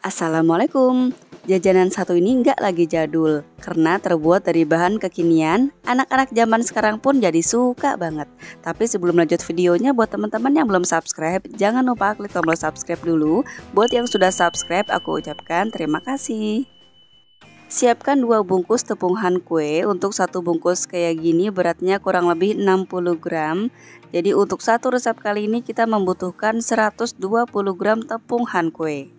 Assalamualaikum. Jajanan satu ini nggak lagi jadul karena terbuat dari bahan kekinian. Anak-anak zaman sekarang pun jadi suka banget. Tapi sebelum lanjut videonya, buat teman-teman yang belum subscribe, jangan lupa klik tombol subscribe dulu. Buat yang sudah subscribe, aku ucapkan terima kasih. Siapkan 2 bungkus tepung han kue. Untuk satu bungkus kayak gini beratnya kurang lebih 60 gram. Jadi untuk satu resep kali ini kita membutuhkan 120 gram tepung han kue.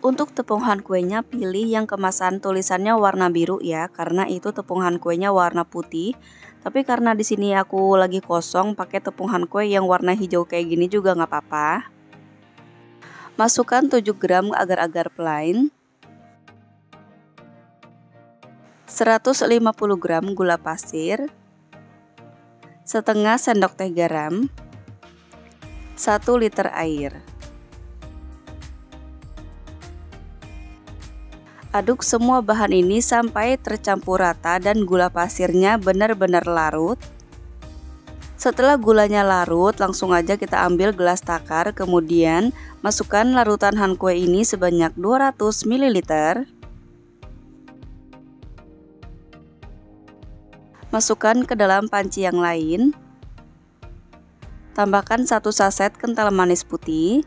Untuk tepung han kuenya pilih yang kemasan tulisannya warna biru ya, karena itu tepung han kuenya warna putih. Tapi karena di sini aku lagi kosong, pakai tepung han kue yang warna hijau kayak gini juga nggak apa-apa. Masukkan 7 gram agar-agar plain, 150 gram gula pasir, setengah sendok teh garam, 1 liter air. Aduk semua bahan ini sampai tercampur rata dan gula pasirnya benar-benar larut. Setelah gulanya larut, langsung aja kita ambil gelas takar, kemudian masukkan larutan han kue ini sebanyak 200 ml. Masukkan ke dalam panci yang lain. Tambahkan 1 saset kental manis putih,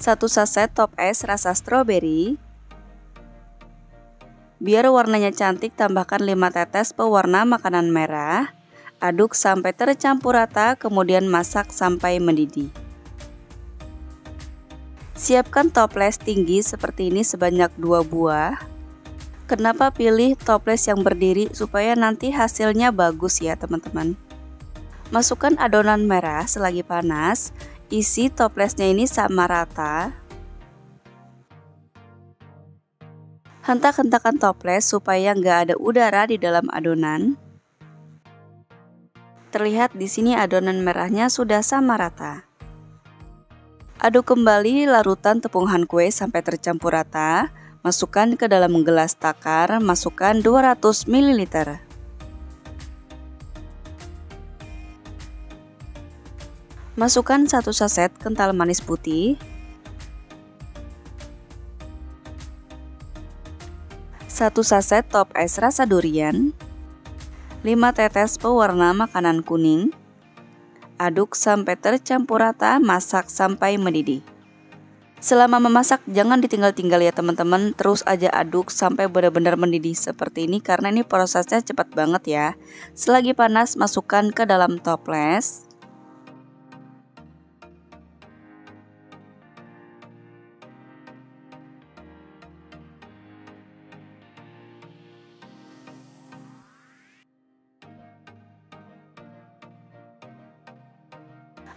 1 saset top es rasa stroberi. Biar warnanya cantik, tambahkan 5 tetes pewarna makanan merah. Aduk sampai tercampur rata, kemudian masak sampai mendidih. Siapkan toples tinggi seperti ini sebanyak 2 buah. Kenapa pilih toples yang berdiri? Supaya nanti hasilnya bagus ya teman-teman. Masukkan adonan merah selagi panas. Isi toplesnya ini sama rata. Hentak-hentakan toples supaya nggak ada udara di dalam adonan. Terlihat di sini adonan merahnya sudah sama rata. Aduk kembali larutan tepung han kue sampai tercampur rata. Masukkan ke dalam gelas takar, masukkan 200 ml. Masukkan 1 saset kental manis putih, 1 saset top es rasa durian, 5 tetes pewarna makanan kuning. Aduk sampai tercampur rata, masak sampai mendidih. Selama memasak jangan ditinggal-tinggal ya teman-teman, terus aja aduk sampai benar-benar mendidih seperti ini karena ini prosesnya cepat banget ya. Selagi panas, masukkan ke dalam toples.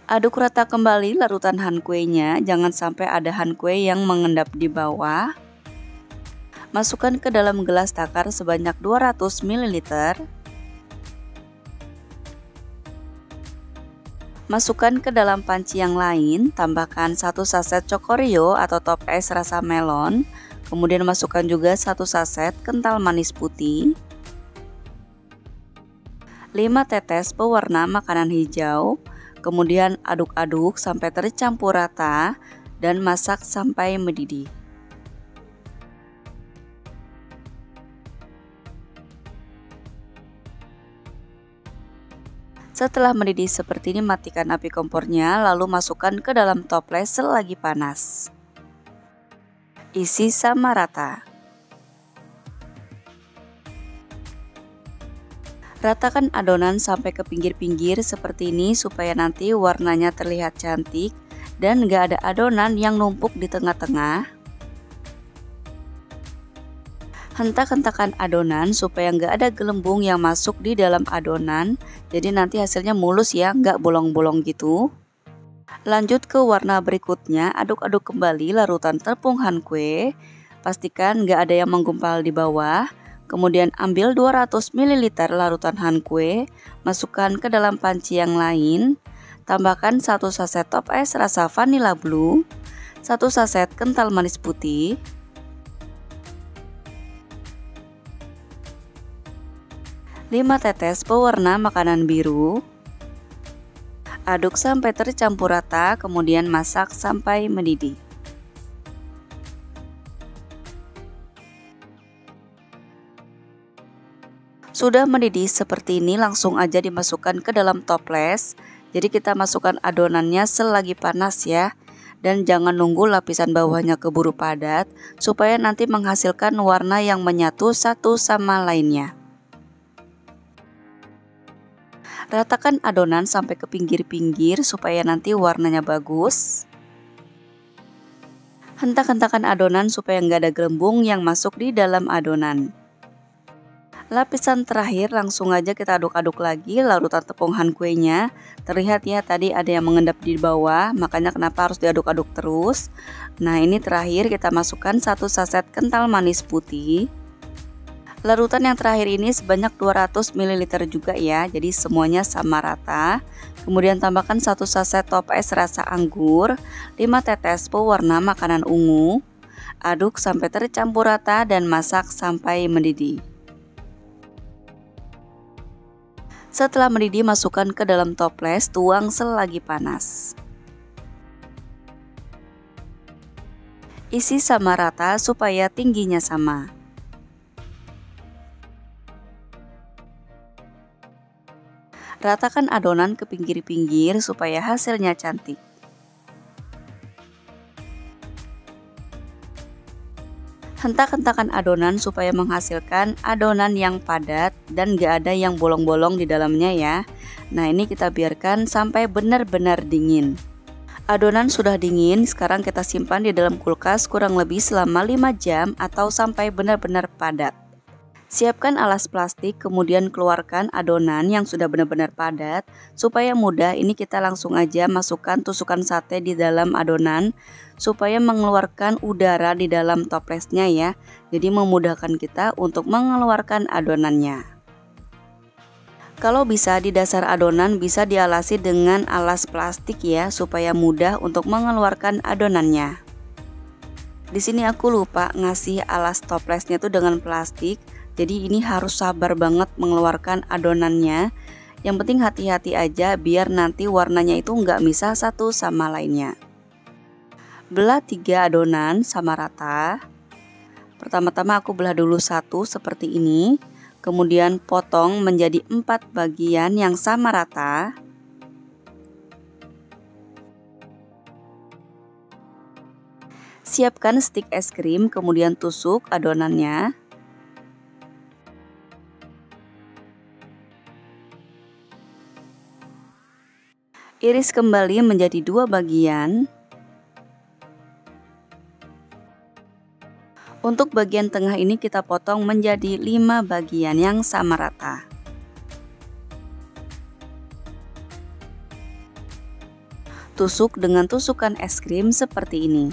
Aduk rata kembali larutan han kuenya, jangan sampai ada han kue yang mengendap di bawah. Masukkan ke dalam gelas takar sebanyak 200 ml. Masukkan ke dalam panci yang lain, tambahkan 1 saset cokorio atau top es rasa melon. Kemudian masukkan juga 1 saset kental manis putih, 5 tetes pewarna makanan hijau. Kemudian aduk-aduk sampai tercampur rata dan masak sampai mendidih. Setelah mendidih seperti ini, matikan api kompornya, lalu masukkan ke dalam toples selagi panas. Isi sama rata. Ratakan adonan sampai ke pinggir-pinggir seperti ini supaya nanti warnanya terlihat cantik dan gak ada adonan yang numpuk di tengah-tengah. Hentak-hentakan adonan supaya nggak ada gelembung yang masuk di dalam adonan. Jadi nanti hasilnya mulus ya, nggak bolong-bolong gitu. Lanjut ke warna berikutnya, aduk-aduk kembali larutan tepung han kue. Pastikan nggak ada yang menggumpal di bawah. Kemudian ambil 200 ml larutan han kue, masukkan ke dalam panci yang lain. Tambahkan 1 saset top es rasa vanilla blue, 1 saset kental manis putih, 5 tetes pewarna makanan biru. Aduk sampai tercampur rata, kemudian masak sampai mendidih. Sudah mendidih seperti ini, langsung aja dimasukkan ke dalam toples. Jadi kita masukkan adonannya selagi panas ya. Dan jangan nunggu lapisan bawahnya keburu padat, supaya nanti menghasilkan warna yang menyatu satu sama lainnya. Ratakan adonan sampai ke pinggir-pinggir supaya nanti warnanya bagus. Hentak-hentakan adonan supaya nggak ada gelembung yang masuk di dalam adonan. Lapisan terakhir langsung aja kita aduk-aduk lagi larutan tepung han kuenya. Terlihat ya tadi ada yang mengendap di bawah, makanya kenapa harus diaduk-aduk terus. Nah ini terakhir kita masukkan 1 saset kental manis putih. Larutan yang terakhir ini sebanyak 200 ml juga ya, jadi semuanya sama rata. Kemudian tambahkan 1 saset top es rasa anggur, 5 tetes pewarna makanan ungu. Aduk sampai tercampur rata dan masak sampai mendidih. Setelah mendidih, masukkan ke dalam toples, tuang selagi panas. Isi sama rata supaya tingginya sama. Ratakan adonan ke pinggir-pinggir supaya hasilnya cantik. Hentak-hentakan adonan supaya menghasilkan adonan yang padat dan gak ada yang bolong-bolong di dalamnya ya. Nah ini kita biarkan sampai benar-benar dingin. Adonan sudah dingin, sekarang kita simpan di dalam kulkas kurang lebih selama 5 jam atau sampai benar-benar padat. Siapkan alas plastik, kemudian keluarkan adonan yang sudah benar-benar padat. Supaya mudah, ini kita langsung aja masukkan tusukan sate di dalam adonan supaya mengeluarkan udara di dalam toplesnya ya. Jadi memudahkan kita untuk mengeluarkan adonannya. Kalau bisa di dasar adonan bisa dialasi dengan alas plastik ya, supaya mudah untuk mengeluarkan adonannya. Di sini aku lupa ngasih alas toplesnya tuh dengan plastik. Jadi ini harus sabar banget mengeluarkan adonannya. Yang penting hati-hati aja biar nanti warnanya itu nggak misah satu sama lainnya. Belah 3 adonan sama rata. Pertama-tama aku belah dulu 1 seperti ini. Kemudian potong menjadi 4 bagian yang sama rata. Siapkan stik es krim, kemudian tusuk adonannya. Iris kembali menjadi 2 bagian. Untuk bagian tengah ini kita potong menjadi 5 bagian yang sama rata. Tusuk dengan tusukan es krim seperti ini.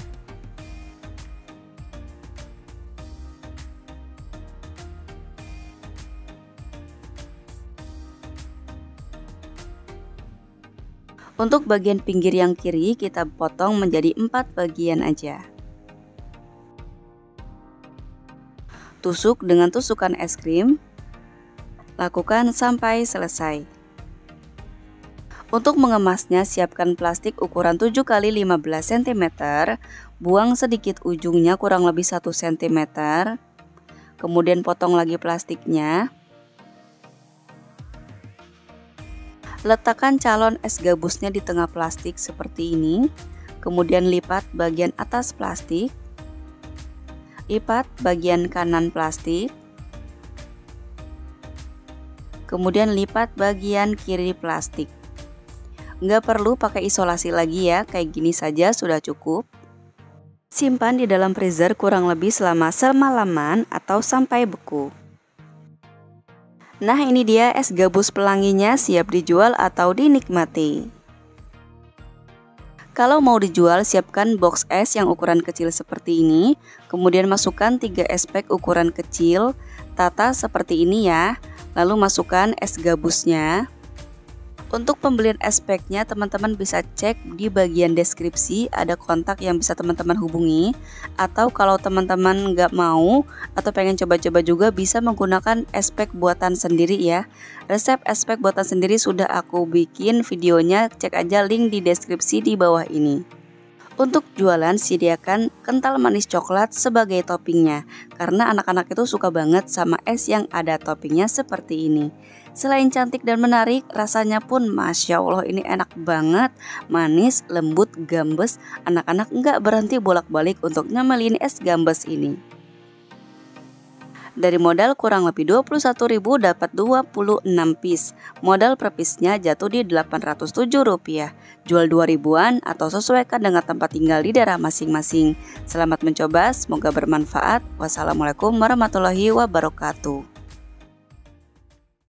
Untuk bagian pinggir yang kiri kita potong menjadi 4 bagian aja. Tusuk dengan tusukan es krim. Lakukan sampai selesai. Untuk mengemasnya siapkan plastik ukuran 7 x 15 cm. Buang sedikit ujungnya kurang lebih 1 cm. Kemudian potong lagi plastiknya. Letakkan calon es gabusnya di tengah plastik seperti ini. Kemudian lipat bagian atas plastik. Lipat bagian kanan plastik. Kemudian lipat bagian kiri plastik. Nggak perlu pakai isolasi lagi ya, kayak gini saja sudah cukup. Simpan di dalam freezer kurang lebih selama semalaman atau sampai beku. Nah ini dia es gabus pelanginya, siap dijual atau dinikmati. Kalau mau dijual siapkan box es yang ukuran kecil seperti ini. Kemudian masukkan 3 es pack ukuran kecil. Tata seperti ini ya. Lalu masukkan es gabusnya. Untuk pembelian es packnya teman-teman bisa cek di bagian deskripsi, ada kontak yang bisa teman-teman hubungi. Atau kalau teman-teman nggak mau atau pengen coba-coba juga bisa menggunakan es pack buatan sendiri ya. Resep es pack buatan sendiri sudah aku bikin videonya, cek aja link di deskripsi di bawah ini. Untuk jualan sediakan kental manis coklat sebagai toppingnya, karena anak-anak itu suka banget sama es yang ada toppingnya seperti ini. Selain cantik dan menarik, rasanya pun Masya Allah ini enak banget, manis, lembut, gambes. Anak-anak nggak berhenti bolak-balik untuk nyemelin es gambes ini. Dari modal kurang lebih 21.000 dapat 26 piece. Modal per piece-nya jatuh di Rp807. Jual 2.000-an atau sesuaikan dengan tempat tinggal di daerah masing-masing. Selamat mencoba, semoga bermanfaat. Wassalamualaikum warahmatullahi wabarakatuh.